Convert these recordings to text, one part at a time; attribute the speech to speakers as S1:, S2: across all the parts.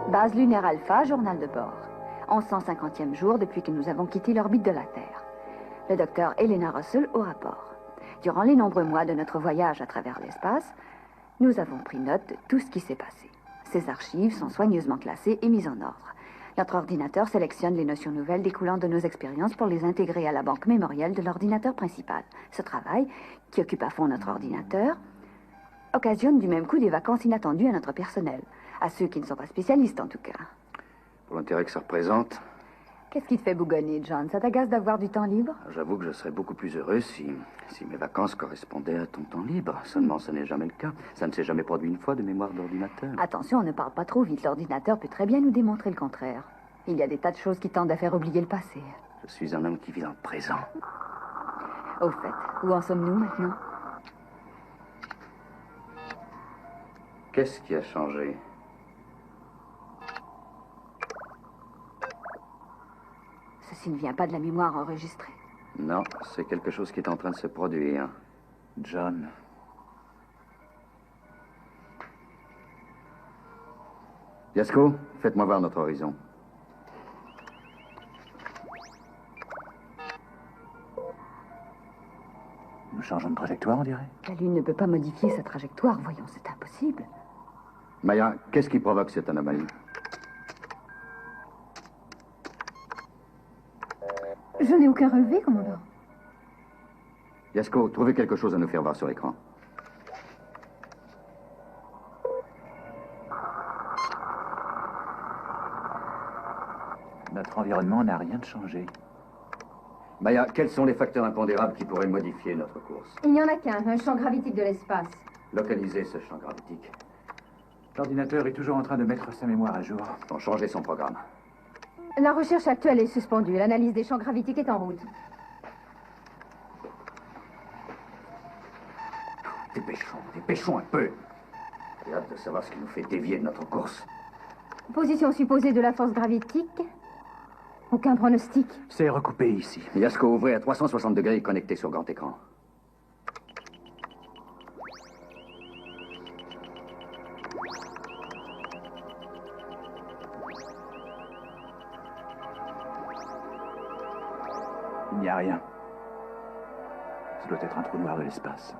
S1: Base lunaire Alpha, journal de bord. 1150e jour depuis que nous avons quitté l'orbite de la Terre. Le docteur Elena Russell au rapport. Durant les nombreux mois de notre voyage à travers l'espace, nous avons pris note de tout ce qui s'est passé. Ces archives sont soigneusement classées et mises en ordre. Notre ordinateur sélectionne les notions nouvelles découlant de nos expériences pour les intégrer à la banque mémorielle de l'ordinateur principal. Ce travail, qui occupe à fond notre ordinateur, occasionne du même coup des vacances inattendues à notre personnel. À ceux qui ne sont pas spécialistes, en tout cas.
S2: Pour l'intérêt que ça représente.
S1: Qu'est-ce qui te fait bougonner, John? Ça t'agace d'avoir du temps libre?
S2: J'avoue que je serais beaucoup plus heureux si mes vacances correspondaient à ton temps libre. Seulement, ce n'est jamais le cas. Ça ne s'est jamais produit une fois de mémoire d'ordinateur.
S1: Attention, on ne parle pas trop vite. L'ordinateur peut très bien nous démontrer le contraire. Il y a des tas de choses qui tendent à faire oublier le passé.
S2: Je suis un homme qui vit dans le présent.
S1: Au fait, où en sommes-nous maintenant?
S2: Qu'est-ce qui a changé?
S1: Ceci ne vient pas de la mémoire enregistrée.
S2: Non, c'est quelque chose qui est en train de se produire. John. Yasko, faites-moi voir notre horizon. Nous changeons de trajectoire, on dirait.
S1: La Lune ne peut pas modifier sa trajectoire, voyons, c'est impossible.
S2: Maya, qu'est-ce qui provoque cette anomalie?
S1: Je n'ai aucun relevé, commandant.
S2: Yasko, trouvez quelque chose à nous faire voir sur l'écran. Notre environnement n'a rien changé. Maya, quels sont les facteurs impondérables qui pourraient modifier notre course?
S1: Il n'y en a qu'un, un champ gravitique de l'espace.
S2: Localisez ce champ gravitique.
S3: L'ordinateur est toujours en train de mettre sa mémoire à jour.
S2: Pour changer son programme.
S1: La recherche actuelle est suspendue. L'analyse des champs gravitiques est en route.
S2: Dépêchons un peu. J'ai hâte de savoir ce qui nous fait dévier de notre course.
S1: Position supposée de la force gravitique. Aucun pronostic.
S3: C'est recoupé ici.
S2: Yasko, ouvrez à 360 degrés et connectez sur grand écran.
S3: Il n'y a rien. Ça doit être un trou noir de l'espace.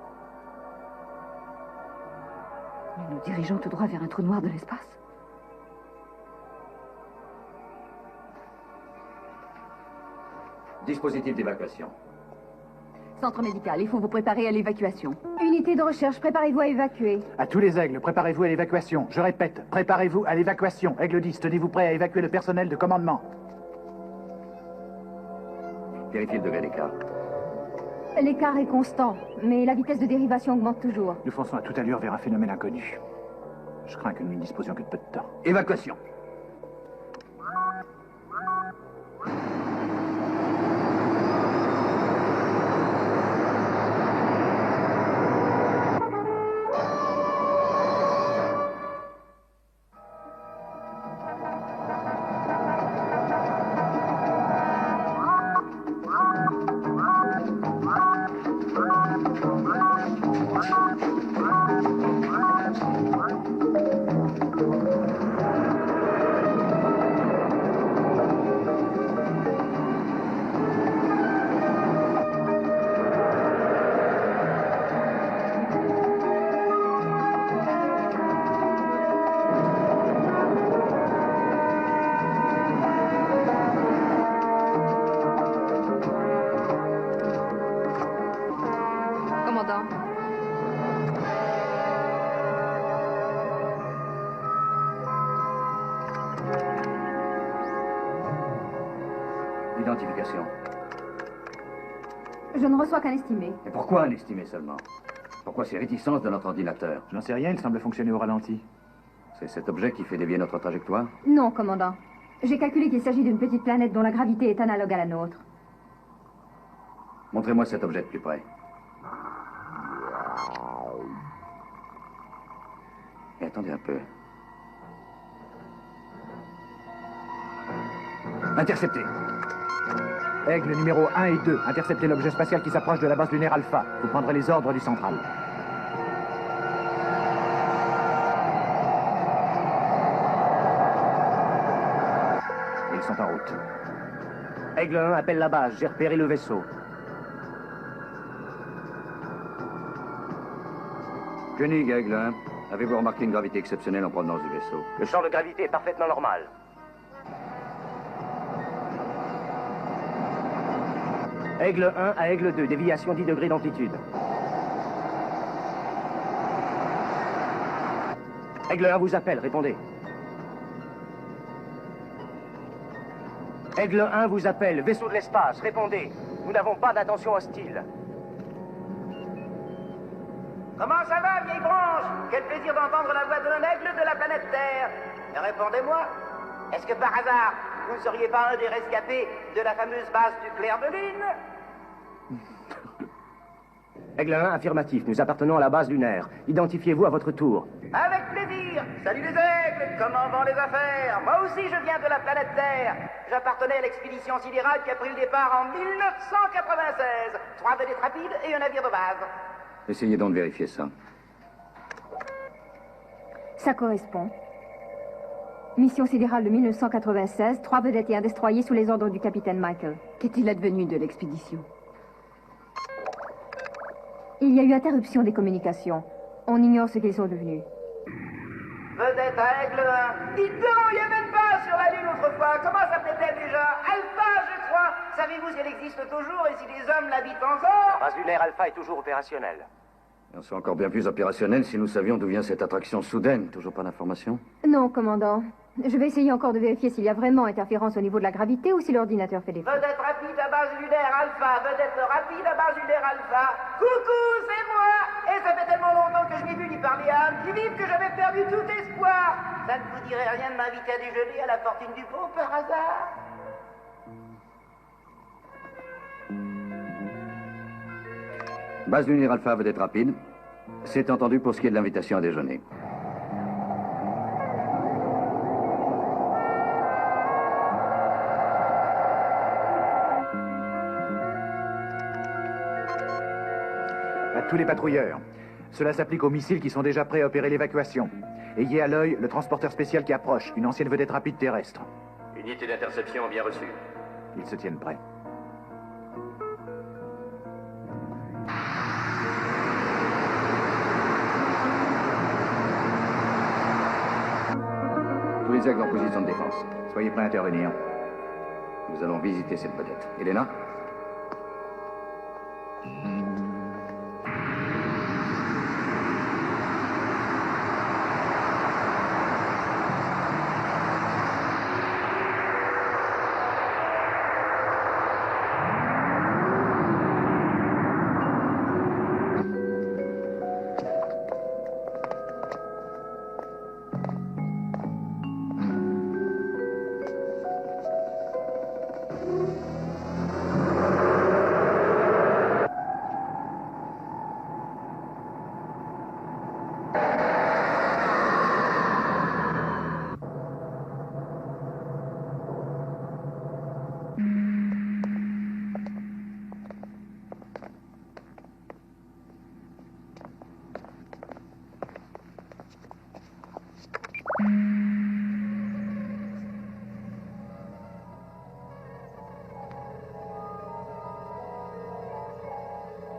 S1: Nous nous dirigeons tout droit vers un trou noir de l'espace.
S2: Dispositif d'évacuation.
S1: Centre médical, il faut vous préparer à l'évacuation. Unité de recherche, préparez-vous à évacuer.
S3: À tous les aigles, préparez-vous à l'évacuation. Je répète, préparez-vous à l'évacuation. Aigle 10, tenez-vous prêt à évacuer le personnel de commandement.
S2: Vérifiez le degré d'écart.
S1: L'écart est constant, mais la vitesse de dérivation augmente toujours.
S3: Nous fonçons à toute allure vers un phénomène inconnu. Je crains que nous ne disposions que de peu de temps.
S2: Évacuation. Identification.
S1: Je ne reçois qu'un estimé.
S2: Et pourquoi un estimé seulement? Pourquoi ces réticences de notre ordinateur?
S3: Je n'en sais rien, il semble fonctionner au ralenti.
S2: C'est cet objet qui fait dévier notre trajectoire?
S1: Non, commandant. J'ai calculé qu'il s'agit d'une petite planète dont la gravité est analogue à la nôtre.
S2: Montrez-moi cet objet de plus près. Et attendez un peu. Intercepté.
S3: Aigle numéro 1 et 2, interceptez l'objet spatial qui s'approche de la base lunaire Alpha. Vous prendrez les ordres du central. sont en route.
S4: Aigle 1 appelle la base, j'ai repéré le vaisseau.
S2: Koenig, Aigle 1, avez-vous remarqué une gravité exceptionnelle en provenance du vaisseau?
S4: Le champ de gravité est parfaitement normal. Aigle 1 à Aigle 2, déviation 10 degrés d'amplitude. Aigle 1 vous appelle, répondez. Aigle 1 vous appelle, vaisseau de l'espace, répondez. Nous n'avons pas d'intention hostile.
S5: Comment ça va, vieille branche? Quel plaisir d'entendre la voix d'un aigle de la planète Terre. Répondez-moi, est-ce que par hasard, vous ne seriez pas un des rescapés de la fameuse base du clair de lune?
S4: Aigle 1, affirmatif, nous appartenons à la base lunaire. Identifiez-vous à votre tour.
S5: Avec plaisir. Salut les aigles, comment vont les affaires? Moi aussi je viens de la planète Terre. J'appartenais à l'expédition sidérale qui a pris le départ en 1996. 3 vedettes rapides et un navire de base.
S2: Essayez donc de vérifier ça.
S6: Ça correspond. Mission sidérale de 1996, 3 vedettes et un destroyer sous les ordres du capitaine Michael.
S1: Qu'est-il advenu de l'expédition?
S6: Il y a eu interruption des communications. On ignore ce qu'ils sont devenus.
S5: Vedette à Aigle 1. Dites donc, il n'y avait même pas sur la Lune autrefois. Comment s'appelait-elle déjà? Alpha, je crois. Savez-vous si elle existe toujours et si les hommes l'habitent encore?
S4: La base lunaire Alpha est toujours opérationnelle.
S2: On serait encore bien plus opérationnel si nous savions d'où vient cette attraction soudaine. Toujours pas d'informations?
S6: Non, commandant. Je vais essayer encore de vérifier s'il y a vraiment interférence au niveau de la gravité ou si l'ordinateur fait défaut.
S5: Vedette rapide à base lunaire Alpha. Vedette rapide à base lunaire Alpha. Coucou, c'est moi. Et ça fait tellement longtemps que je n'ai vu ni parler à âme qui vive que j'avais perdu tout espoir. Ça ne vous dirait rien de m'inviter à déjeuner à la fortune du pot par hasard?
S2: Base lunaire Alpha veut être rapide. C'est entendu pour ce qui est de l'invitation à déjeuner.
S3: À tous les patrouilleurs. Cela s'applique aux missiles qui sont déjà prêts à opérer l'évacuation. Ayez à l'œil le transporteur spécial qui approche, une ancienne vedette rapide terrestre.
S7: Unité d'interception bien reçue.
S3: Ils se tiennent prêts.
S2: Tous les aigles en position de défense.
S3: Soyez prêts à intervenir.
S2: Nous allons visiter cette vedette. Elena?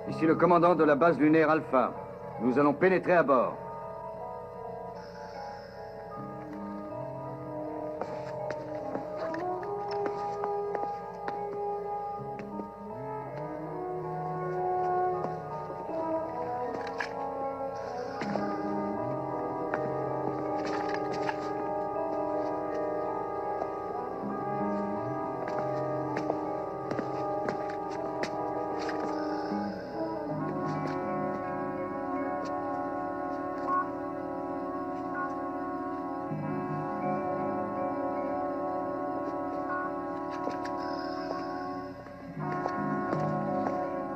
S2: Ici le commandant de la base lunaire Alpha. Nous allons pénétrer à bord.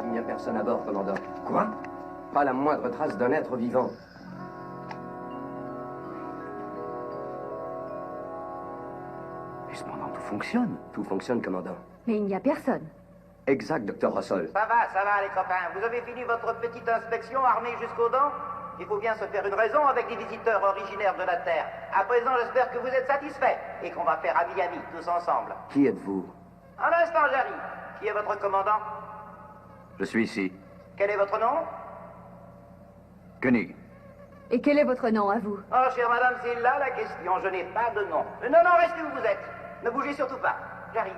S8: Il n'y a personne à bord, commandant.
S2: Quoi?
S8: Pas la moindre trace d'un être vivant.
S2: Mais cependant, tout fonctionne.
S8: Tout fonctionne, commandant.
S6: Mais il n'y a personne.
S8: Exact, docteur Russell.
S5: Ça va les copains. Vous avez fini votre petite inspection armée jusqu'aux dents? Il faut bien se faire une raison avec des visiteurs originaires de la Terre. À présent, j'espère que vous êtes satisfaits et qu'on va faire ami-ami tous ensemble.
S8: Qui êtes-vous?
S5: Un instant, j'arrive. Qui est votre commandant?
S2: Je suis ici.
S5: Quel est votre nom?
S2: Koenig.
S1: Et quel est votre nom à vous?
S5: Oh, chère madame, c'est là la question. Je n'ai pas de nom. Non, non, restez où vous êtes. Ne bougez surtout pas. J'arrive.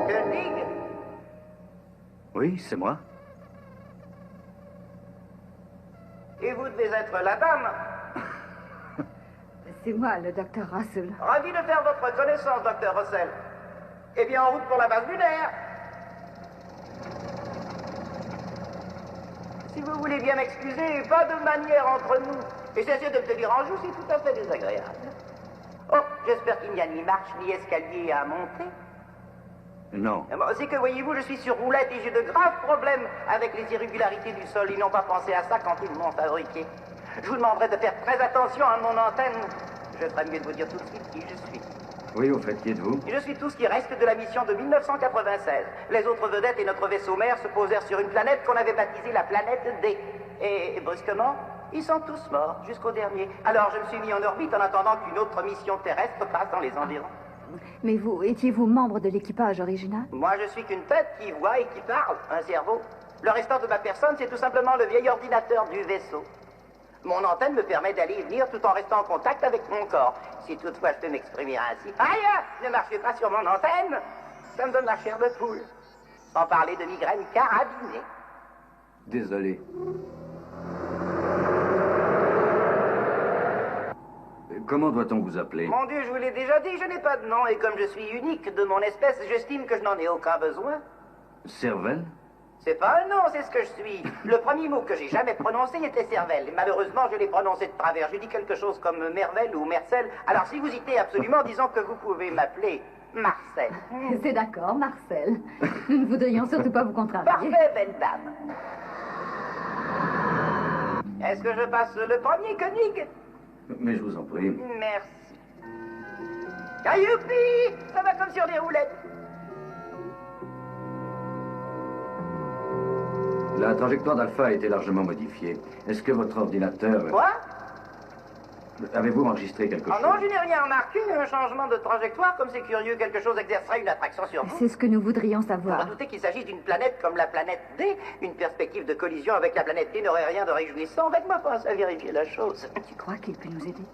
S5: Koenig?
S2: Oui, c'est moi.
S5: Et vous devez être la dame.
S1: C'est moi, le docteur Russell.
S5: Ravi de faire votre connaissance, docteur Russell. Eh bien, en route pour la base lunaire. Si vous voulez bien m'excuser, pas de manière entre nous. Et cesser de me tenir en joue, c'est tout à fait désagréable. Oh, j'espère qu'il n'y a ni marche ni escalier à monter.
S2: Non.
S5: C'est que, voyez-vous, je suis sur roulette et j'ai de graves problèmes avec les irrégularités du sol. Ils n'ont pas pensé à ça quand ils m'ont fabriqué. Je vous demanderai de faire très attention à mon antenne. Je ferais mieux de vous dire tout de suite qui je suis.
S2: Oui, au fait, qui êtes-vous?
S5: Je suis tout ce qui reste de la mission de 1996. Les autres vedettes et notre vaisseau mère se posèrent sur une planète qu'on avait baptisée la planète D. Et brusquement, ils sont tous morts, jusqu'au dernier. Alors je me suis mis en orbite en attendant qu'une autre mission terrestre passe dans les environs.
S1: Mais vous, étiez-vous membre de l'équipage original?
S5: Moi, je suis qu'une tête qui voit et qui parle, un cerveau. Le restant de ma personne, c'est tout simplement le vieil ordinateur du vaisseau. Mon antenne me permet d'aller et venir tout en restant en contact avec mon corps. Si toutefois je peux m'exprimer ainsi. Aïe! Ne marchez pas sur mon antenne! Ça me donne la chair de poule. Sans parler de migraine carabinée.
S2: Désolé. Comment doit-on vous appeler?
S5: Mon Dieu, je vous l'ai déjà dit, je n'ai pas de nom. Et comme je suis unique de mon espèce, j'estime que je n'en ai aucun besoin.
S2: Cervelle?
S5: C'est pas un nom, c'est ce que je suis. Le premier mot que j'ai jamais prononcé était cervelle. Et malheureusement, je l'ai prononcé de travers. J'ai dit quelque chose comme mervelle ou mercel. Alors si vous y tenez absolument, disons que vous pouvez m'appeler Marcel.
S1: C'est d'accord, Marcel. Nous ne voudrions surtout pas vous contrarier.
S5: Parfait, belle dame. Est-ce que je passe le premier, Koenig?
S2: Mais je vous en prie.
S5: Merci. Ah, youpi! Ça va comme sur des roulettes.
S2: La trajectoire d'Alpha a été largement modifiée. Est-ce que votre ordinateur...
S5: Quoi?
S2: Avez-vous enregistré quelque
S5: Oh
S2: chose?
S5: non, je n'ai rien remarqué. Un changement de trajectoire, comme c'est curieux, quelque chose exercerait une attraction sur vous.
S1: C'est ce que nous voudrions
S5: Vous
S1: savoir.
S5: redoutez qu'il s'agisse d'une planète comme la planète D? Une perspective de collision avec la planète D n'aurait rien de réjouissant. Faites-moi penser à vérifier la chose.
S1: Tu crois qu'il peut nous aider?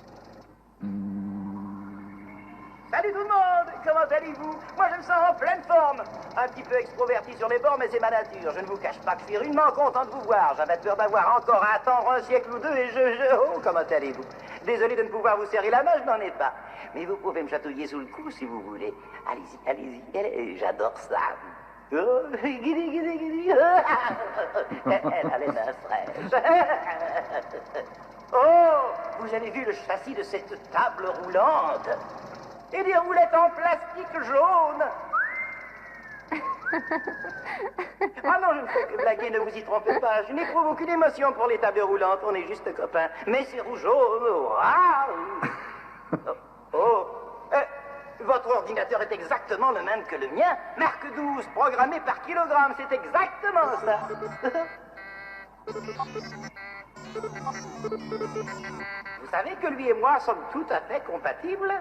S5: Salut tout le monde! Comment allez-vous? Moi, je me sens en pleine forme. Un petit peu extroverti sur les bords, mais c'est ma nature. Je ne vous cache pas que je suis rudement content de vous voir. J'avais peur d'avoir encore à attendre un siècle ou deux et Oh, comment allez-vous? Désolé de ne pouvoir vous serrer la main, je n'en ai pas. Mais vous pouvez me chatouiller sous le cou si vous voulez. Allez-y, allez-y. J'adore ça. Oh, guidi, guidi, guidi. Elle a les mains fraîches. Oh, vous avez vu le châssis de cette table roulante? Et des roulettes en plastique jaune. Ah non, je ne fais que blaguer, ne vous y trompez pas. Je n'éprouve aucune émotion pour les tables roulantes, on est juste copains. Mais c'est rougeau, waouh! Votre ordinateur est exactement le même que le mien. Marque 12, programmé par kilogramme, c'est exactement ça. Vous savez que lui et moi sommes tout à fait compatibles?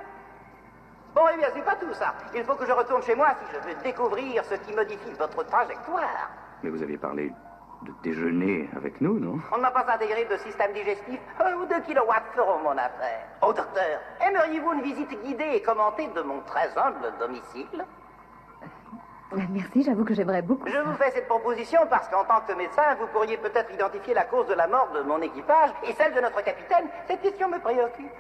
S5: Bon, eh bien, c'est pas tout ça. Il faut que je retourne chez moi si je veux découvrir ce qui modifie votre trajectoire.
S2: Mais vous aviez parlé de déjeuner avec nous, non?
S5: On ne m'a pas intégré de système digestif. 1 ou 2 kilowatts feront mon affaire. Oh, docteur, aimeriez-vous une visite guidée et commentée de mon très humble domicile?
S1: Merci, j'avoue que j'aimerais beaucoup.
S5: Je vous fais cette proposition parce qu'en tant que médecin, vous pourriez peut-être identifier la cause de la mort de mon équipage et celle de notre capitaine. Cette question me préoccupe.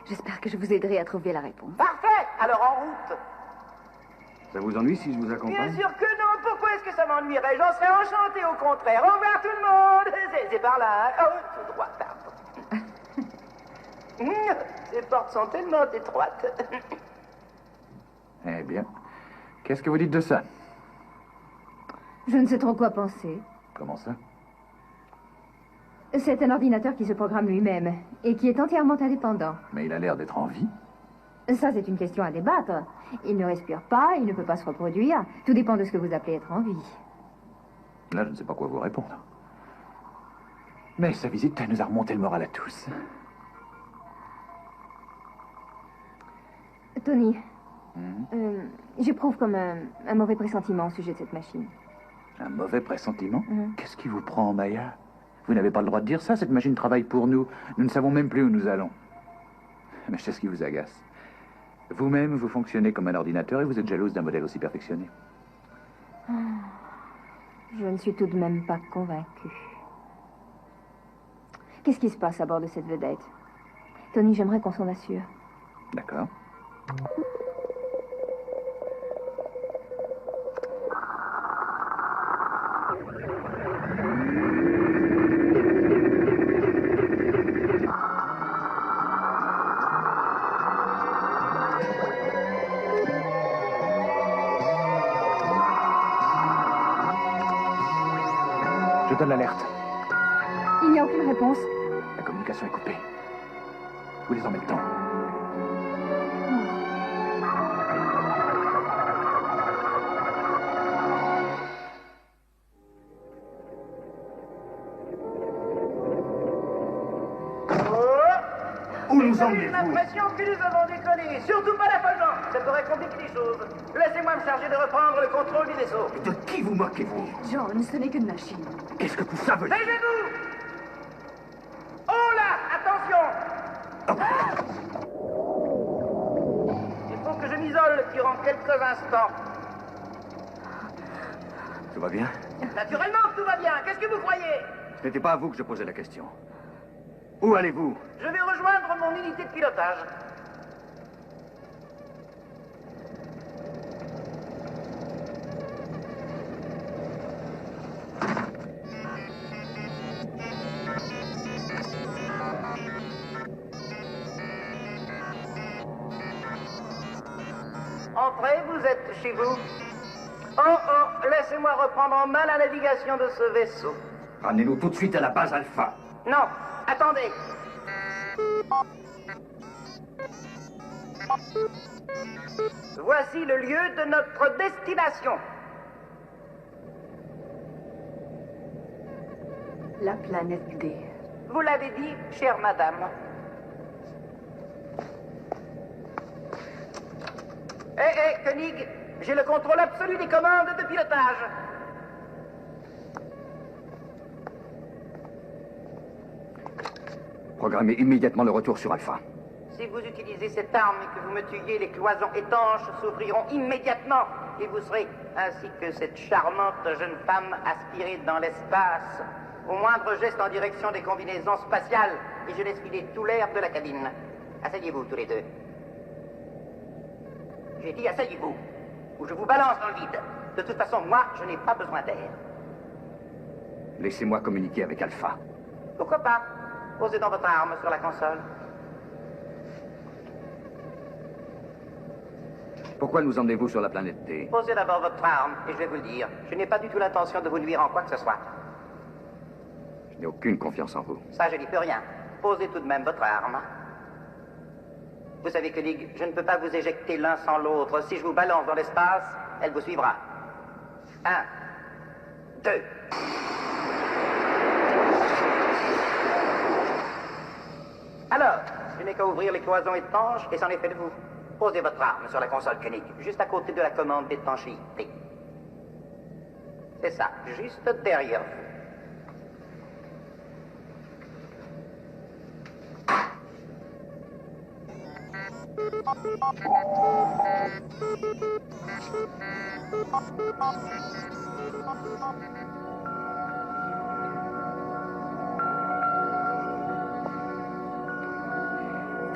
S1: J'espère que je vous aiderai à trouver la réponse.
S5: Parfait! Alors en route!
S2: Ça vous ennuie si je vous accompagne?
S5: Bien sûr que non! Pourquoi est-ce que ça m'ennuierait? J'en serais enchanté au contraire! Au revoir tout le monde! C'est par là, hein? Oh, tout droit, pardon. Ces portes sont tellement étroites.
S3: Eh bien, qu'est-ce que vous dites de ça?
S6: Je ne sais trop quoi penser.
S3: Comment ça?
S6: C'est un ordinateur qui se programme lui-même et qui est entièrement indépendant.
S3: Mais il a l'air d'être en vie.
S6: Ça, c'est une question à débattre. Il ne respire pas, il ne peut pas se reproduire. Tout dépend de ce que vous appelez être en vie.
S3: Là, je ne sais pas quoi vous répondre. Mais sa visite nous a remonté le moral à tous.
S6: Tony, j'éprouve comme un mauvais pressentiment au sujet de cette machine.
S3: Un mauvais pressentiment? Qu'est-ce qui vous prend, Maya? Vous n'avez pas le droit de dire ça, cette machine travaille pour nous. Nous ne savons même plus où nous allons. Mais je sais ce qui vous agace. Vous-même, vous fonctionnez comme un ordinateur et vous êtes jalouse d'un modèle aussi perfectionné.
S6: Je ne suis tout de même pas convaincue. Qu'est-ce qui se passe à bord de cette vedette? Tony, j'aimerais qu'on s'en assure.
S3: D'accord. Je donne l'alerte.
S6: Il n'y a aucune réponse.
S3: La communication est coupée. Vous les en mettez le temps.
S5: Où nous emmenez-vous? J'ai l'impression que nous avons décollé. Surtout pas d'affolement. Ça pourrait compliquer les choses. Laissez-moi me charger de reprendre le contrôle du vaisseau.
S2: De qui vous moquez-vous?
S1: John, ce n'est qu'une machine.
S2: Qu'est-ce que tout ça veut dire?
S5: Taisez-vous! Oh là! Attention! Il faut que je m'isole durant quelques instants.
S2: Tout va bien?
S5: Naturellement, tout va bien. Qu'est-ce que vous croyez?
S2: Ce n'était pas à vous que je posais la question. Où allez-vous?
S5: Je vais rejoindre mon unité de pilotage. Entrez, vous êtes chez vous. Oh, laissez-moi reprendre en main la navigation de ce vaisseau.
S2: Ramenez-nous tout de suite à la base Alpha.
S5: Non, attendez. Voici le lieu de notre destination.
S1: La planète D.
S5: Vous l'avez dit, chère madame. Hé, Koenig, j'ai le contrôle absolu des commandes de pilotage.
S2: Programmez immédiatement le retour sur Alpha.
S5: Si vous utilisez cette arme et que vous me tuiez, les cloisons étanches s'ouvriront immédiatement et vous serez, ainsi que cette charmante jeune femme, aspirée dans l'espace. Au moindre geste en direction des combinaisons spatiales, et je laisse filer tout l'air de la cabine. Asseyez-vous tous les deux. J'ai dit asseyez-vous, ou je vous balance dans le vide. De toute façon, moi, je n'ai pas besoin d'air.
S2: Laissez-moi communiquer avec Alpha.
S5: Pourquoi pas? Posez dans votre arme sur la console.
S2: Pourquoi nous emmenez-vous sur la planète D?
S5: Posez d'abord votre arme, et je vais vous le dire. Je n'ai pas du tout l'intention de vous nuire en quoi que ce soit.
S2: Je n'ai aucune confiance en vous.
S5: Ça, je n'y peux rien. Posez tout de même votre arme. Vous savez que Ligue, je ne peux pas vous éjecter l'un sans l'autre. Si je vous balance dans l'espace, elle vous suivra. 1, 2. Alors, je n'ai qu'à ouvrir les cloisons étanches et c'en est fait de vous. Posez votre arme sur la console Koenig, juste à côté de la commande d'étanchéité. C'est ça, juste derrière vous.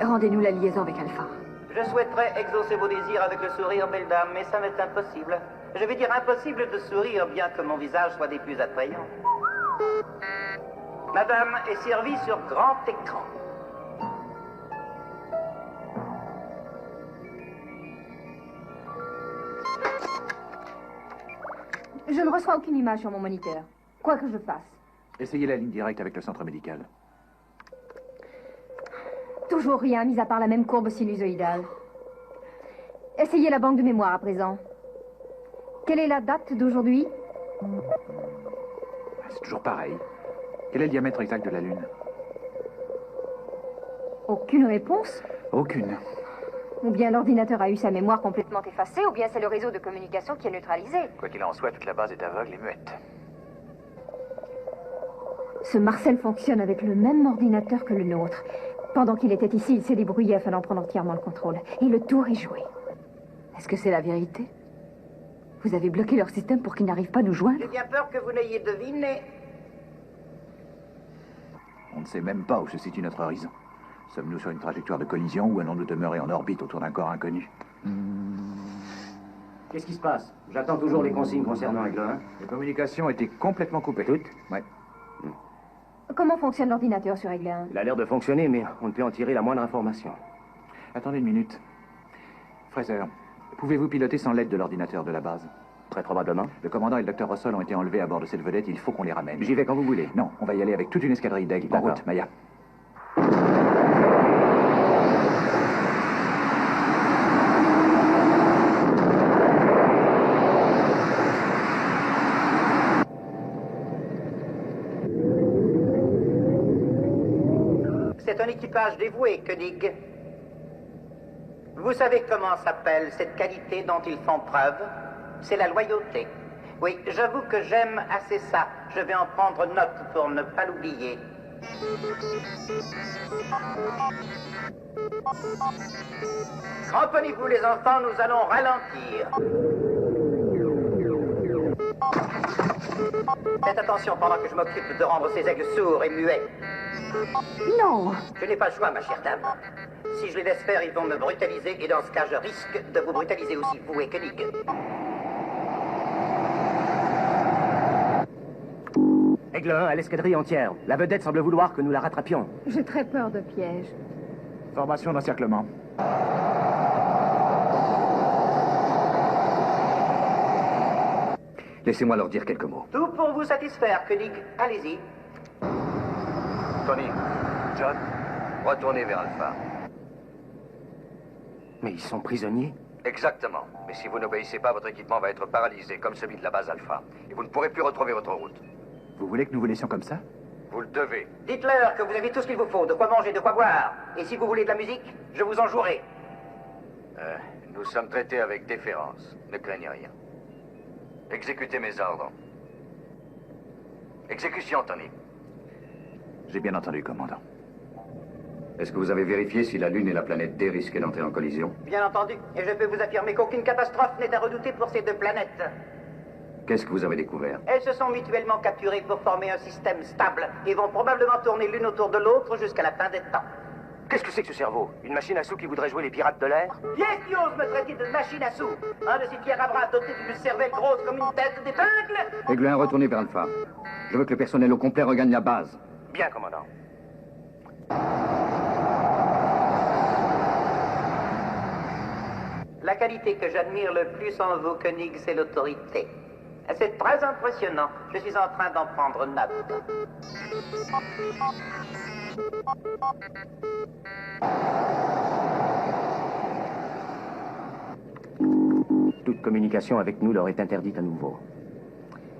S1: Rendez-nous la liaison avec Alpha.
S5: Je souhaiterais exaucer vos désirs avec le sourire, belle dame, mais ça m'est impossible. Je vais dire impossible de sourire, bien que mon visage soit des plus attrayants. Madame est servie sur grand écran.
S6: Je ne reçois aucune image sur mon moniteur, quoi que je fasse.
S3: Essayez la ligne directe avec le centre médical.
S6: Toujours rien, mis à part la même courbe sinusoïdale. Essayez la banque de mémoire à présent. Quelle est la date d'aujourd'hui?
S3: C'est toujours pareil. Quel est le diamètre exact de la Lune?
S6: Aucune réponse?
S3: Aucune.
S6: Ou bien l'ordinateur a eu sa mémoire complètement effacée, ou bien c'est le réseau de communication qui est neutralisé.
S3: Quoi qu'il en soit, toute la base est aveugle et muette.
S6: Ce Marcel fonctionne avec le même ordinateur que le nôtre. Pendant qu'il était ici, il s'est débrouillé afin d'en prendre entièrement le contrôle. Et le tour est joué.
S1: Est-ce que c'est la vérité? Vous avez bloqué leur système pour qu'ils n'arrivent pas à nous joindre?
S5: J'ai bien peur que vous n'ayez deviné.
S3: On ne sait même pas où se situe notre horizon. Sommes-nous sur une trajectoire de collision ou allons-nous demeurer en orbite autour d'un corps inconnu?
S4: Qu'est-ce qui se passe? J'attends toujours les consignes concernant Aigle 1.
S3: Les communications étaient complètement coupées.
S4: Toutes?
S3: Ouais.
S6: Comment fonctionne l'ordinateur sur Aigle 1?
S4: Il a l'air de fonctionner, mais on ne peut en tirer la moindre information.
S3: Attendez une minute. Fraser, pouvez-vous piloter sans l'aide de l'ordinateur de la base?
S4: Très probablement.
S3: Le commandant et le docteur Russell ont été enlevés à bord de cette vedette. Il faut qu'on les ramène.
S4: J'y vais quand vous voulez.
S3: Non, on va y aller avec toute une escadrille d'Aigle. En
S4: D'accord.
S3: route, Maya.
S5: C'est un équipage dévoué, Koenig. Vous savez comment s'appelle cette qualité dont ils font preuve? C'est la loyauté. Oui, j'avoue que j'aime assez ça. Je vais en prendre note pour ne pas l'oublier. Cramponnez-vous les enfants, nous allons ralentir. Faites attention pendant que je m'occupe de rendre ces aigles sourds et muets.
S1: Non!
S5: Je n'ai pas le choix, ma chère dame. Si je les laisse faire, ils vont me brutaliser, et dans ce cas, je risque de vous brutaliser aussi, vous et Koenig.
S4: Aigle 1 à l'escadrille entière. La vedette semble vouloir que nous la rattrapions.
S6: J'ai très peur de pièges.
S3: Formation d'encerclement.
S2: Laissez-moi leur dire quelques mots.
S5: Tout pour vous satisfaire, Koenig. Allez-y.
S2: Tony, John, retournez vers Alpha.
S4: Mais ils sont prisonniers?
S2: Exactement. Mais si vous n'obéissez pas, votre équipement va être paralysé, comme celui de la base Alpha. Et vous ne pourrez plus retrouver votre route.
S3: Vous voulez que nous vous laissions comme ça?
S2: Vous le devez.
S5: Dites-leur que vous avez tout ce qu'il vous faut, de quoi manger, de quoi boire. Et si vous voulez de la musique, je vous en jouerai.
S2: Nous sommes traités avec déférence. Ne craignez rien. Exécutez mes ordres. Exécution, Tony.
S3: J'ai bien entendu, commandant.
S2: Est-ce que vous avez vérifié si la Lune et la planète D risquaient d'entrer en collision?
S5: Bien entendu. Et je peux vous affirmer qu'aucune catastrophe n'est à redouter pour ces deux planètes.
S2: Qu'est-ce que vous avez découvert?
S5: Elles se sont mutuellement capturées pour former un système stable et vont probablement tourner l'une autour de l'autre jusqu'à la fin des temps.
S4: Qu'est-ce que c'est que ce cerveau? Une machine à sous qui voudrait jouer les pirates de l'air?
S5: Qui est-ce qui ose me traiter de machine à sous? Un de ces pierres à bras dotés d'une cervelle grosse comme une tête d'épingle?
S2: Aigle 1, retournez vers Alpha. Je veux que le personnel au complet regagne la base.
S4: Bien, commandant.
S5: La qualité que j'admire le plus en vous, Koenig, c'est l'autorité. C'est très impressionnant. Je suis en train d'en prendre note.
S4: Toute communication avec nous leur est interdite à nouveau.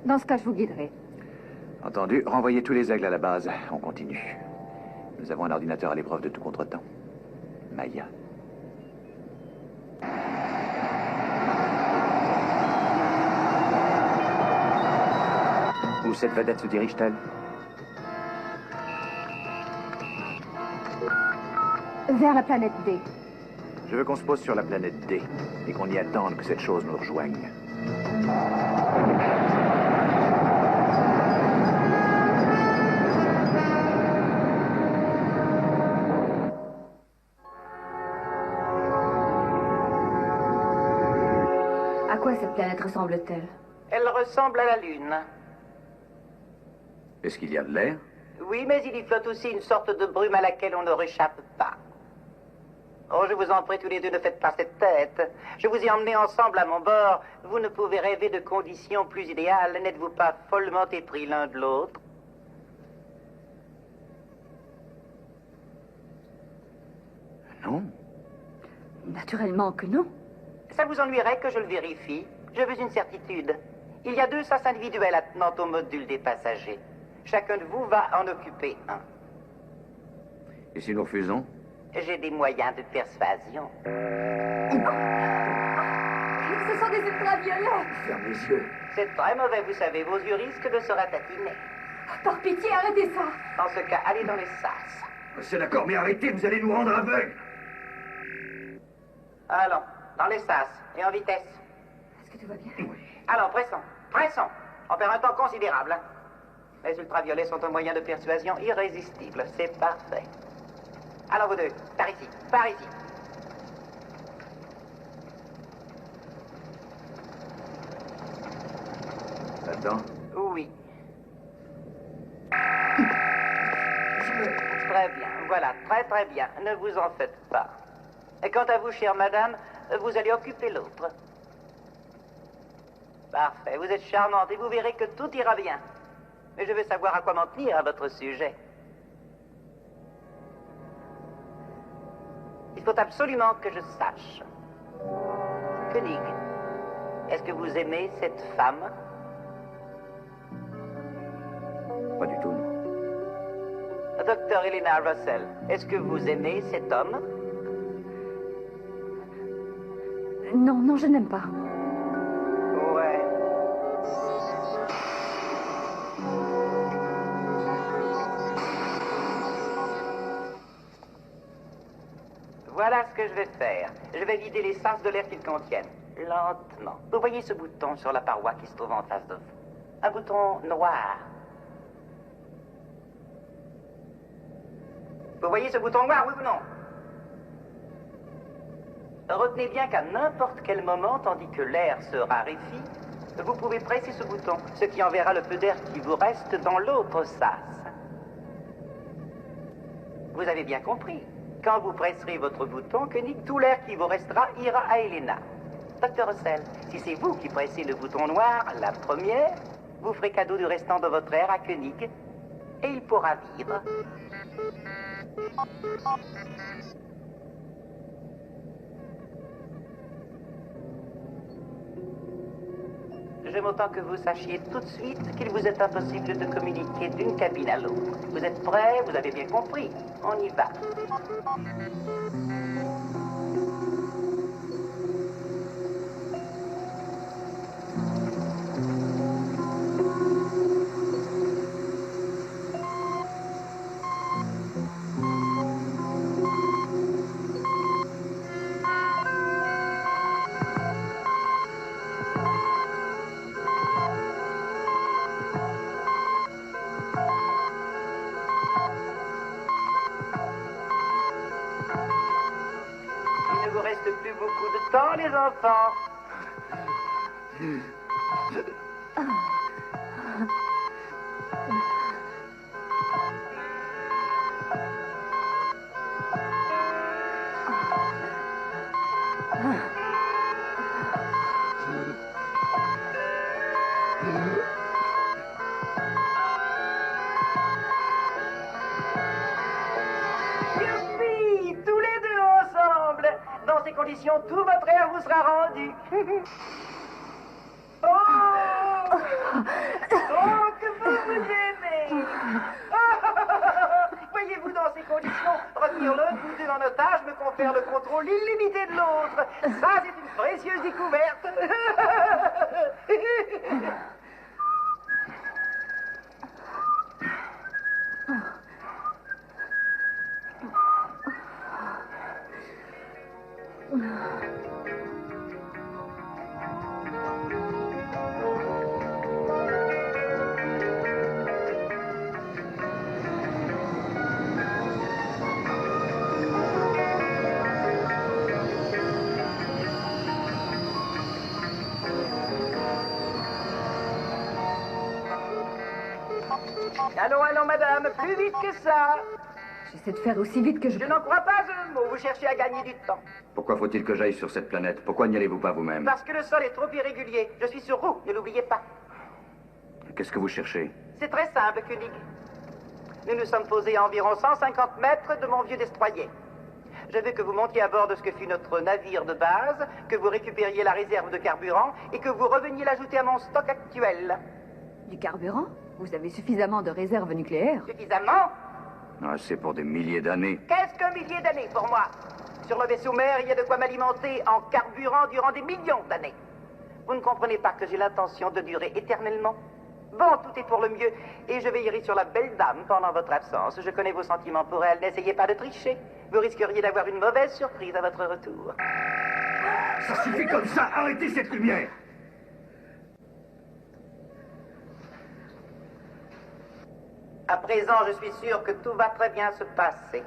S6: Dans ce cas, je vous guiderai.
S3: Entendu. Renvoyez tous les aigles à la base. On continue. Nous avons un ordinateur à l'épreuve de tout contretemps. Maya.
S4: Où cette vedette se dirige-t-elle?
S6: Vers la planète D.
S3: Je veux qu'on se pose sur la planète D et qu'on y attende que cette chose nous rejoigne.
S1: À quoi cette planète ressemble-t-elle?
S5: Elle ressemble à la Lune.
S2: Est-ce qu'il y a de l'air?
S5: Oui, mais il y flotte aussi une sorte de brume à laquelle on ne réchappe pas. Oh, je vous en prie, tous les deux, ne faites pas cette tête. Je vous ai emmenés ensemble à mon bord. Vous ne pouvez rêver de conditions plus idéales. N'êtes-vous pas follement épris l'un de l'autre?
S2: Non.
S1: Naturellement que non.
S5: Ça vous ennuierait que je le vérifie? Je veux une certitude. Il y a 2 sas individuels attenant au module des passagers. Chacun de vous va en occuper un.
S2: Et si nous refusons?
S5: J'ai des moyens de persuasion.
S6: Ce sont des ultraviolets.
S8: Ferme les yeux.
S5: C'est très mauvais, vous savez. Vos yeux risquent de se ratatiner.
S6: Par pitié, arrêtez ça.
S5: Dans ce cas, allez dans les sas.
S8: C'est d'accord, mais arrêtez, vous allez nous rendre aveugles.
S5: Allons, dans les sas, et en vitesse.
S6: Est-ce que tout va bien?
S5: Allons, pressons, pressons. On perd un temps considérable. Hein. Les ultraviolets sont un moyen de persuasion irrésistible. C'est parfait. Alors vous deux, par ici, par ici.
S2: Là-dedans?
S5: Oui. Très bien, voilà, très très bien. Ne vous en faites pas. Et quant à vous, chère madame, vous allez occuper l'autre. Parfait, vous êtes charmante et vous verrez que tout ira bien. Mais je veux savoir à quoi m'en tenir à votre sujet. Il faut absolument que je sache. Koenig, est-ce que vous aimez cette femme?
S2: Pas du tout, non.
S5: Docteur Elena Russell, est-ce que vous aimez cet homme?
S1: Non, non, je n'aime pas.
S5: Ouais. Voilà ce que je vais faire. Je vais vider les sas de l'air qu'ils contiennent. Lentement. Vous voyez ce bouton sur la paroi qui se trouve en face de vous? Un bouton noir. Vous voyez ce bouton noir, oui ou non? Retenez bien qu'à n'importe quel moment, tandis que l'air se raréfie, vous pouvez presser ce bouton, ce qui enverra le peu d'air qui vous reste dans l'autre sas. Vous avez bien compris. Quand vous presserez votre bouton, Koenig, tout l'air qui vous restera ira à Elena. Docteur Russell, si c'est vous qui pressez le bouton noir, la première, vous ferez cadeau du restant de votre air à Koenig, et il pourra vivre. J'aime autant que vous sachiez tout de suite qu'il vous est impossible de communiquer d'une cabine à l'autre. Vous êtes prêts? Vous avez bien compris. On y va. Il ne vous reste plus beaucoup de temps, les enfants. Youpi! Tous les deux ensemble. Dans ces conditions, tout votre air vous sera rendu. Oh! Oh, que vous vous aimez! Voyez-vous, dans ces conditions, retenir l'un de vous deux en otage me confère le contrôle illimité de l'autre. Ça, c'est une précieuse découverte. Allons, allons, madame, plus vite que ça.
S6: J'essaie de faire aussi vite que je
S5: Je
S6: peux.
S5: n'en crois pas un mot. Vous cherchez à gagner du temps.
S2: Pourquoi faut-il que j'aille sur cette planète? Pourquoi n'y allez-vous pas vous-même?
S5: Parce que le sol est trop irrégulier. Je suis sur roue, ne l'oubliez pas.
S2: Qu'est-ce que vous cherchez?
S5: C'est très simple, Koenig. Nous nous sommes posés à environ 150 mètres de mon vieux destroyer. Je veux que vous montiez à bord de ce que fut notre navire de base, que vous récupériez la réserve de carburant et que vous reveniez l'ajouter à mon stock actuel.
S1: Du carburant? Vous avez suffisamment de réserves nucléaires?
S5: Suffisamment?
S2: Assez pour des milliers d'années.
S5: Qu'est-ce qu'un millier d'années pour moi? Sur le vaisseau mère, il y a de quoi m'alimenter en carburant durant des millions d'années. Vous ne comprenez pas que j'ai l'intention de durer éternellement? Bon, tout est pour le mieux, et je veillerai sur la belle dame pendant votre absence. Je connais vos sentiments pour elle, n'essayez pas de tricher. Vous risqueriez d'avoir une mauvaise surprise à votre retour.
S8: Ça suffit comme ça, arrêtez cette lumière!
S5: À présent, je suis sûr que tout va très bien se passer.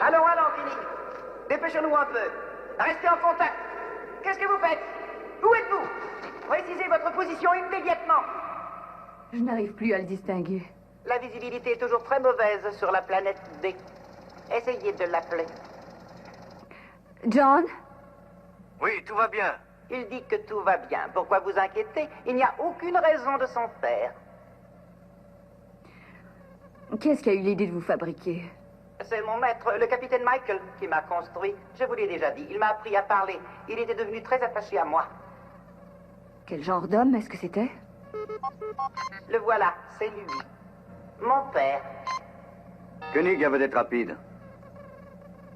S5: Allons, allons, Kenny. Dépêchons-nous un peu. Restez en contact. Qu'est-ce que vous faites? Où êtes-vous? Précisez votre position immédiatement.
S1: Je n'arrive plus à le distinguer.
S5: La visibilité est toujours très mauvaise sur la planète D. Essayez de l'appeler.
S1: John?
S7: Oui, tout va bien.
S5: Il dit que tout va bien. Pourquoi vous inquiéter? Il n'y a aucune raison de s'en faire.
S1: Qu'est-ce qui a eu l'idée de vous fabriquer?
S5: C'est mon maître, le capitaine Michael, qui m'a construit. Je vous l'ai déjà dit, il m'a appris à parler. Il était devenu très attaché à moi.
S1: Quel genre d'homme est-ce que c'était?
S5: Le voilà, c'est lui. Mon père.
S2: Koenig, à vedette rapide.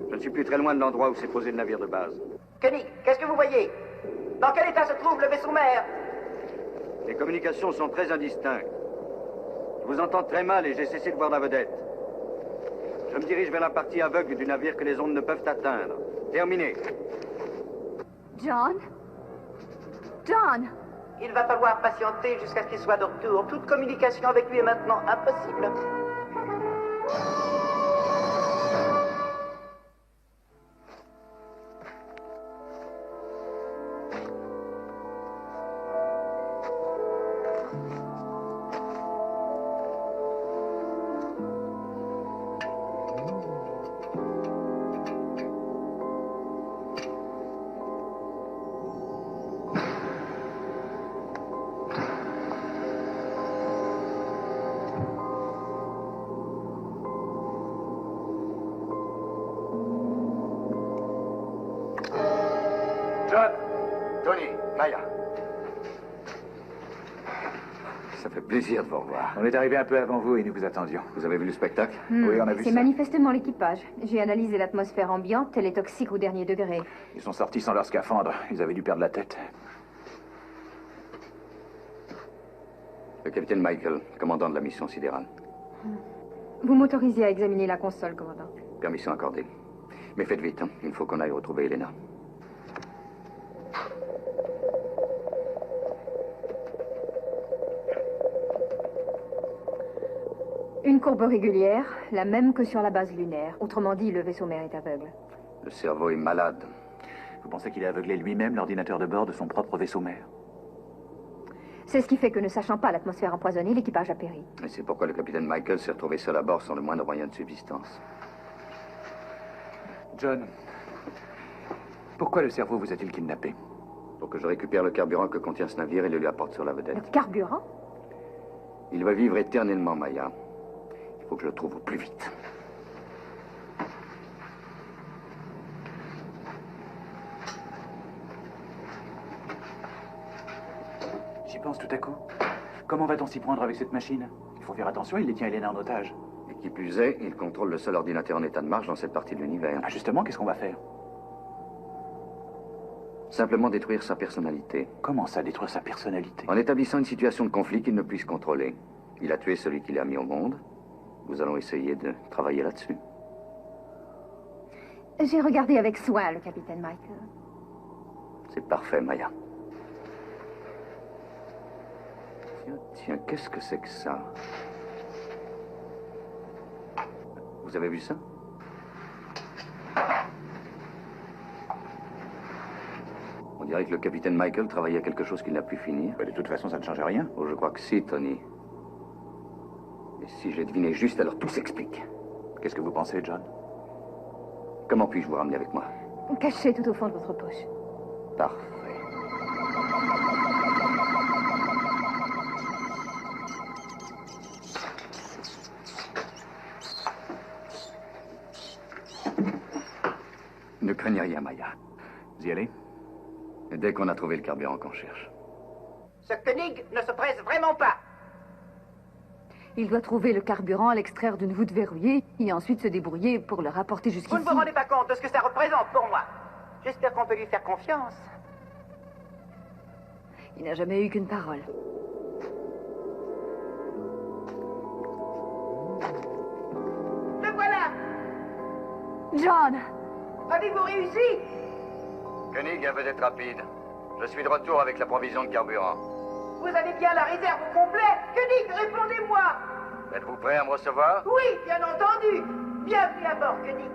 S2: Je ne suis plus très loin de l'endroit où s'est posé le navire de base.
S5: Koenig, qu'est-ce que vous voyez? Dans quel état se trouve le vaisseau mère?
S2: Les communications sont très indistinctes. Je vous entends très mal et j'ai cessé de voir la vedette. Je me dirige vers la partie aveugle du navire que les ondes ne peuvent atteindre. Terminé.
S1: John? John?
S5: Il va falloir patienter jusqu'à ce qu'il soit de retour. Toute communication avec lui est maintenant impossible.
S7: John, Tony, Maya.
S2: Ça fait plaisir de vous revoir.
S3: On est arrivé un peu avant vous et nous vous attendions.
S2: Vous avez vu le spectacle?
S3: Oui, on a vu ça.
S6: C'est manifestement l'équipage. J'ai analysé l'atmosphère ambiante, elle est toxique au dernier degré.
S3: Ils sont sortis sans leur scaphandre. Ils avaient dû perdre la tête.
S2: Le capitaine Michael, commandant de la mission sidérale.
S6: Vous m'autorisez à examiner la console, commandant.
S2: Permission accordée. Mais faites vite, hein. Il faut qu'on aille retrouver Elena.
S6: Une courbe régulière, la même que sur la base lunaire. Autrement dit, le vaisseau mère est aveugle.
S2: Le cerveau est malade.
S3: Vous pensez qu'il a aveuglé lui-même l'ordinateur de bord de son propre vaisseau mère?
S6: C'est ce qui fait que, ne sachant pas l'atmosphère empoisonnée, l'équipage a péri.
S2: Et c'est pourquoi le capitaine Michael s'est retrouvé seul à bord sans le moindre moyen de subsistance.
S3: John, pourquoi le cerveau vous a-t-il kidnappé?
S2: Pour que je récupère le carburant que contient ce navire et le lui apporte sur la vedette.
S6: Le carburant?
S2: Il va vivre éternellement, Maya. Il faut que je le trouve au plus vite.
S3: J'y pense tout à coup. Comment va-t-on s'y prendre avec cette machine? Il faut faire attention, il détient Elena en otage.
S2: Et qui plus est, il contrôle le seul ordinateur en état de marche dans cette partie de l'univers.
S3: Ah, justement, qu'est-ce qu'on va faire?
S2: Simplement détruire sa personnalité.
S3: Comment ça, détruire sa personnalité?
S2: En établissant une situation de conflit qu'il ne puisse contrôler. Il a tué celui qui l'a mis au monde. Nous allons essayer de travailler là-dessus.
S6: J'ai regardé avec soin le capitaine Michael.
S2: C'est parfait, Maya. Tiens, qu'est-ce que c'est que ça? Vous avez vu ça? On dirait que le capitaine Michael travaillait à quelque chose qu'il n'a pu finir.
S3: De toute façon, ça ne change rien.
S2: Oh, je crois que si, Tony. Et si j'ai deviné juste, alors tout s'explique.
S3: Qu'est-ce que vous pensez, John?
S2: Comment puis-je vous ramener avec moi?
S6: Caché tout au fond de votre poche.
S2: Parfait. Ne craignez rien, Maya.
S3: Vous y allez?
S2: Dès qu'on a trouvé le carburant qu'on cherche.
S5: Ce Koenig ne se presse vraiment pas.
S1: Il doit trouver le carburant, l'extraire d'une voûte verrouillée et ensuite se débrouiller pour le rapporter
S5: Vous
S1: jusqu'ici.
S5: ne vous rendez pas compte de ce que ça représente pour moi. J'espère qu'on peut lui faire confiance.
S1: Il n'a jamais eu qu'une parole.
S5: Le voilà.
S1: John!
S5: Avez-vous réussi?
S2: Koenig, un vedette rapide. Je suis de retour avec la provision de carburant.
S5: Vous avez bien la réserve au complet? Koenig, répondez-moi.
S2: Êtes-vous prêt à me recevoir?
S5: Oui, bien entendu. Bienvenue à bord, Koenig.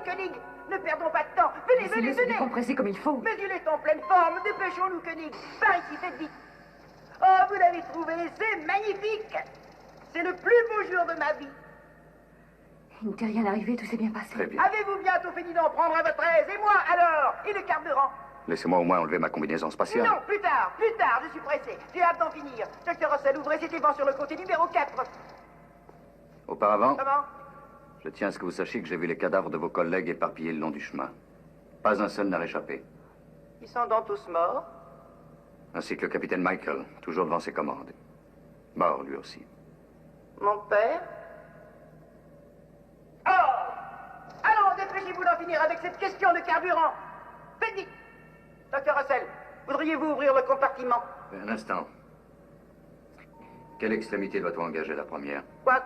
S5: Koenig, ne perdons pas de temps. Venez, venez, venez.
S1: Décompresser comme il faut.
S5: Mais il est en pleine forme. Dépêchons-nous, Koenig. Par ici, faites vite. Oh, vous l'avez trouvé. C'est magnifique. C'est le plus beau jour de ma vie.
S1: Il ne t'est rien arrivé, tout s'est bien passé.
S2: Très bien.
S5: Avez-vous bientôt fini d'en prendre à votre aise? Et moi, alors? Et le carburant?
S2: Laissez-moi au moins enlever ma combinaison spatiale.
S5: Non, plus tard, je suis pressé. J'ai hâte d'en finir. Docteur Russell, ouvrez cet évan sur le côté numéro 4.
S2: Auparavant,
S5: Comment?
S2: je tiens à ce que vous sachiez que j'ai vu les cadavres de vos collègues éparpillés le long du chemin. Pas un seul n'a réchappé.
S5: Ils sont donc tous morts?
S2: Ainsi que le capitaine Michael, toujours devant ses commandes. Mort, lui aussi.
S5: Mon père? Oh! Allons, dépêchez-vous d'en finir avec cette question de carburant. Faites vite! Docteur Russell, voudriez-vous ouvrir le compartiment?
S2: Un instant. Quelle extrémité doit-on engager la première?
S5: Quoi?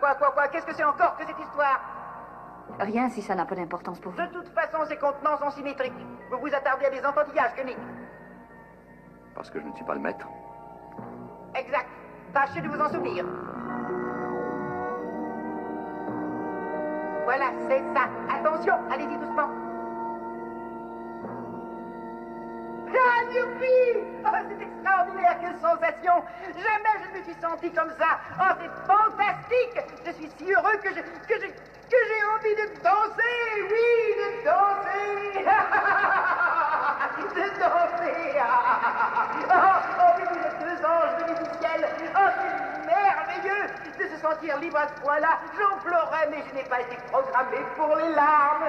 S5: Qu'est-ce que c'est encore que cette histoire?
S1: Rien si ça n'a pas d'importance pour vous.
S5: De toute façon, ces contenants sont symétriques. Vous vous attardez à des enfantillages, Koenig.
S2: Parce que je ne suis pas le maître.
S5: Exact. Tâchez de vous en souvenir. Voilà, c'est ça. Attention, allez-y doucement. youpi! Oh, c'est extraordinaire, quelle sensation! Jamais je ne me suis senti comme ça! Oh, c'est fantastique! Je suis si heureux que j'ai envie de danser! Oui, de danser! De danser! Oh, mais vous êtes deux anges venus du ciel! Oh, c'est merveilleux de se sentir libre à ce point-là! J'en pleurais, mais je n'ai pas été programmé pour les larmes!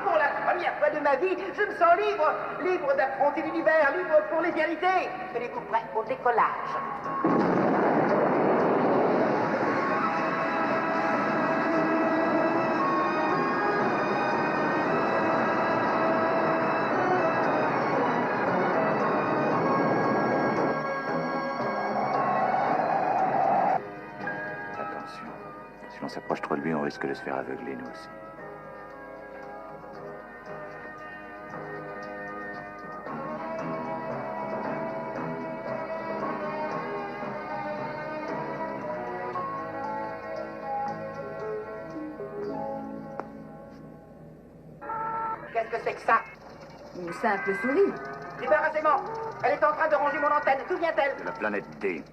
S5: Pour la première fois de ma vie, je me sens libre! Libre d'affronter l'univers, libre pour l'éternité! Tenez-vous prêts au décollage!
S3: Si l'on s'approche trop de lui, on risque de se faire aveugler, nous aussi.
S5: Qu'est-ce que c'est que ça?
S1: Une simple souris.
S5: Débarrassez-moi! Elle est en train de ranger mon antenne. D'où vient-elle?
S3: De la planète D.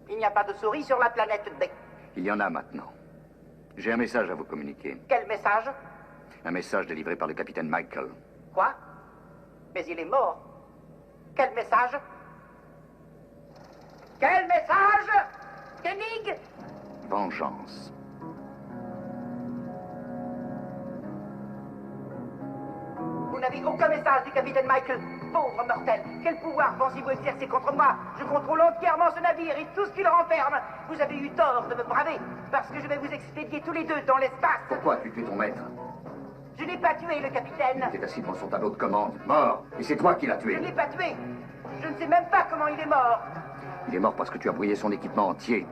S5: Il n'y a pas de souris sur la planète D.
S3: Il y en a maintenant. J'ai un message à vous communiquer.
S5: Quel message?
S3: Un message délivré par le capitaine Michael.
S5: Quoi? Mais il est mort. Quel message? Quel message? Koenig?
S3: Vengeance.
S5: Vous n'avez aucun message du capitaine Michael. Pauvre mortel, quel pouvoir pensez-vous exercer contre moi? Je contrôle entièrement ce navire et tout ce qui le renferme. Vous avez eu tort de me braver, parce que je vais vous expédier tous les deux dans l'espace.
S3: Pourquoi as-tu tué ton maître?
S5: Je n'ai pas tué le capitaine.
S3: Il était assis devant son tableau de commande, mort. Et c'est toi qui l'as tué.
S5: Je ne l'ai pas tué. Je ne sais même pas comment il est mort.
S3: Il est mort parce que tu as brouillé son équipement entier.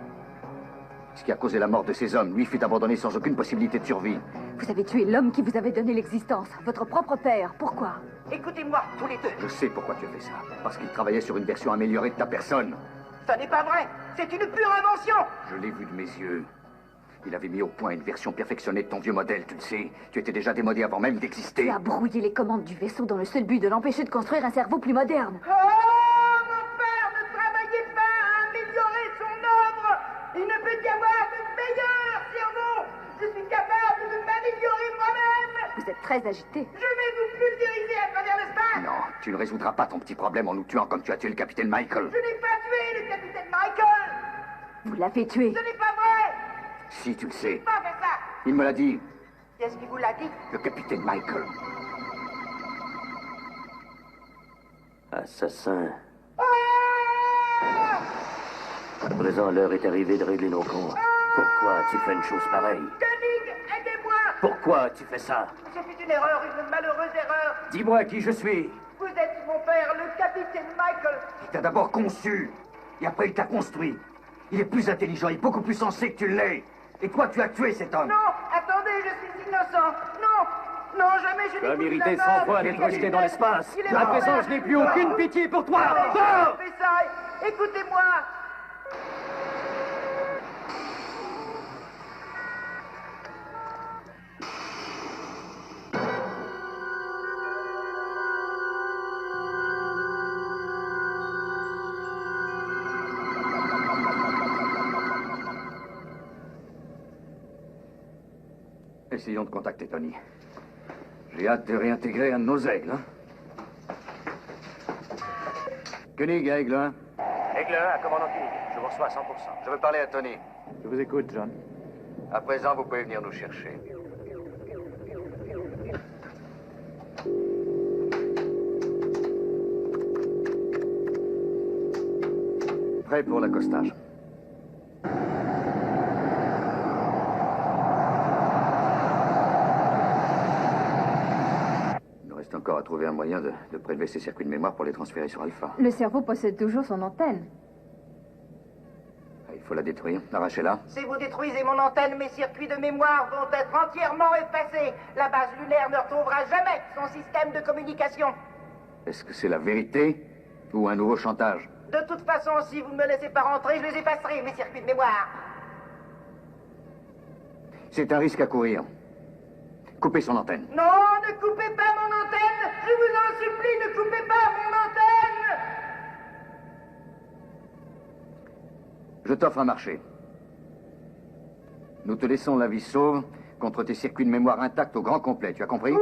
S3: Ce qui a causé la mort de ces hommes, lui fut abandonné sans aucune possibilité de survie.
S1: Vous avez tué l'homme qui vous avait donné l'existence, votre propre père. Pourquoi?
S5: Écoutez-moi, tous les deux.
S3: Je sais pourquoi tu as fait ça. Parce qu'il travaillait sur une version améliorée de ta personne.
S5: Ça n'est pas vrai. C'est une pure invention.
S3: Je l'ai vu de mes yeux. Il avait mis au point une version perfectionnée de ton vieux modèle, tu le sais. Tu étais déjà démodé avant même d'exister.
S1: Tu as brouillé les commandes du vaisseau dans le seul but de l'empêcher de construire un cerveau plus moderne.
S5: Oh, mon père ne travaillait pas à améliorer son œuvre. Il ne peut y avoir de meilleur cerveau. Je suis capable de m'améliorer moi-même.
S1: Vous êtes très agité.
S5: Je vais vous pulvériser à travers l'espace.
S3: Non, tu ne résoudras pas ton petit problème en nous tuant comme tu as tué le capitaine Michael.
S5: Je n'ai pas tué le capitaine Michael.
S1: Vous l'avez tué.
S5: Ce n'est pas vrai.
S3: Si, tu le sais.
S5: Je n'ai pas fait ça.
S3: Il me l'a dit.
S5: Qu'est-ce qu'il vous l'a dit?
S3: Le capitaine Michael.
S9: Assassin.
S5: Ah!
S9: À présent, l'heure est arrivée de régler nos comptes. Pourquoi as-tu fait une chose pareille?
S5: Koenig, aidez-moi.
S9: Pourquoi as-tu fait ça?
S5: Ce fut une erreur, une malheureuse erreur.
S4: Dis-moi qui je suis.
S5: Vous êtes mon père, le capitaine Michael.
S3: Il t'a d'abord conçu, et après il t'a construit. Il est plus intelligent et beaucoup plus sensé que tu l'es. Et toi, tu as tué cet homme.
S5: Non, attendez, je suis innocent. Non, non, jamais je n'ai
S4: Tu as
S5: voulu
S4: mérité
S5: la
S4: 100
S5: mort.
S4: fois d'être rejeté dans l'espace.
S5: Il est
S4: À
S5: mort.
S4: présent, je n'ai plus aucune pitié pour toi.
S5: Arrêtez,
S4: Sors!
S5: faites ça. Écoutez-moi.
S3: Essayons de contacter Tony. J'ai hâte de réintégrer un de nos aigles, hein. Koenig, aigle 1.
S4: Aigle 1 à commandant Koenig. Je vous reçois à 100%.
S3: Je veux parler à Tony.
S4: Je vous écoute, John.
S3: À présent, vous pouvez venir nous chercher. Prêt pour l'accostage. Il nous reste encore à trouver un moyen de prélever ces circuits de mémoire pour les transférer sur Alpha.
S6: Le cerveau possède toujours son antenne.
S3: Il faut la détruire. Arrachez-la.
S5: Si vous détruisez mon antenne, mes circuits de mémoire vont être entièrement effacés. La base lunaire ne retrouvera jamais son système de communication.
S3: Est-ce que c'est la vérité ou un nouveau chantage?
S5: De toute façon, si vous ne me laissez pas rentrer, je les effacerai, mes circuits de mémoire.
S3: C'est un risque à courir. Coupez son antenne.
S5: Non, ne coupez pas mon antenne. Je vous en supplie, ne coupez pas mon antenne!
S2: Je t'offre un marché. Nous te laissons la vie sauve contre tes circuits de mémoire intacts au grand complet. Tu as compris?
S5: Oui!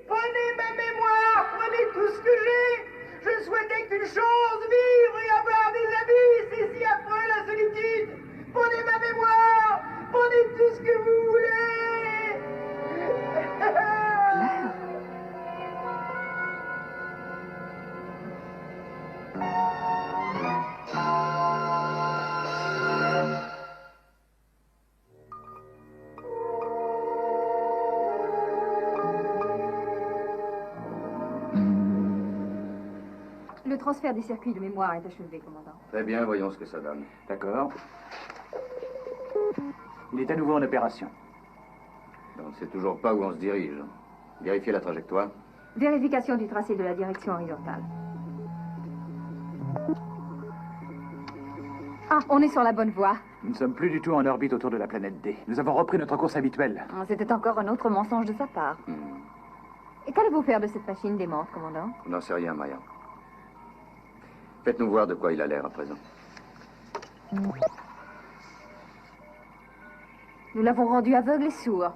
S5: Prenez ma mémoire! Prenez tout ce que j'ai! Je souhaitais qu'une chose, vivre et avoir des amis! C'est si affreux la solitude! Prenez ma mémoire! Prenez tout ce que vous voulez!
S1: Claire.
S6: Le transfert des circuits de mémoire est achevé, commandant.
S2: Très bien, voyons ce que ça donne.
S3: D'accord. Il est à nouveau en opération.
S2: On ne sait toujours pas où on se dirige. Vérifiez la trajectoire.
S6: Vérification du tracé de la direction horizontale. Ah, on est sur la bonne voie.
S3: Nous ne sommes plus du tout en orbite autour de la planète D. Nous avons repris notre course habituelle.
S1: C'était encore un autre mensonge de sa part.
S6: Et qu'allez-vous faire de cette machine démente, commandant?
S2: On n'en sait rien, Maya. Faites-nous voir de quoi il a l'air à présent.
S6: Nous l'avons rendu aveugle et sourd.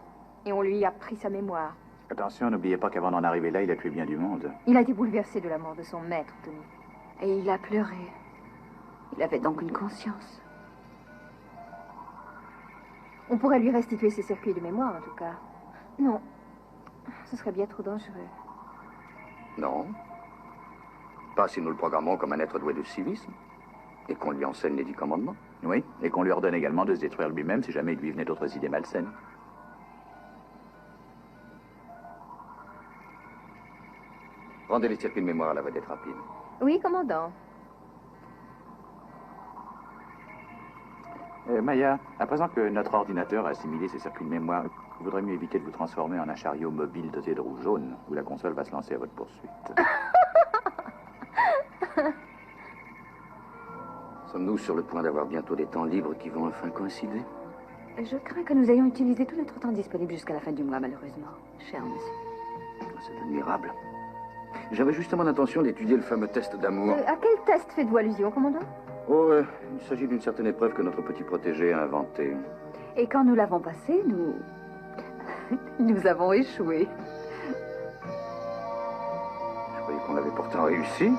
S6: Et on lui a pris sa mémoire.
S3: Attention, n'oubliez pas qu'avant d'en arriver là, il a tué bien du monde.
S6: Il a été bouleversé de la mort de son maître, Tony.
S1: Et il a pleuré. Il avait donc une conscience.
S6: On pourrait lui restituer ses circuits de mémoire, en tout cas. Non. Ce serait bien trop dangereux.
S2: Non. Pas si nous le programmons comme un être doué de civisme. Et qu'on lui enseigne les 10 commandements.
S3: Oui, et qu'on lui ordonne également de se détruire lui-même si jamais il lui venait d'autres idées malsaines.
S2: Rendez les circuits de mémoire à la vedette rapide.
S6: Oui, commandant.
S3: Maya, à présent que notre ordinateur a assimilé ses circuits de mémoire, il vaudrait mieux éviter de vous transformer en un chariot mobile doté de roues jaunes, où la console va se lancer à votre poursuite.
S2: Sommes-nous sur le point d'avoir bientôt des temps libres qui vont enfin coïncider?
S1: Je crains que nous ayons utilisé tout notre temps disponible jusqu'à la fin du mois, malheureusement, cher monsieur.
S2: C'est admirable. J'avais justement l'intention d'étudier le fameux test d'amour.
S6: À quel test faites-vous allusion, commandant?
S2: Oh, il s'agit d'une certaine épreuve que notre petit protégé a inventée.
S1: Et quand nous l'avons passé, nous... nous avons échoué.
S2: Je croyais qu'on avait pourtant réussi.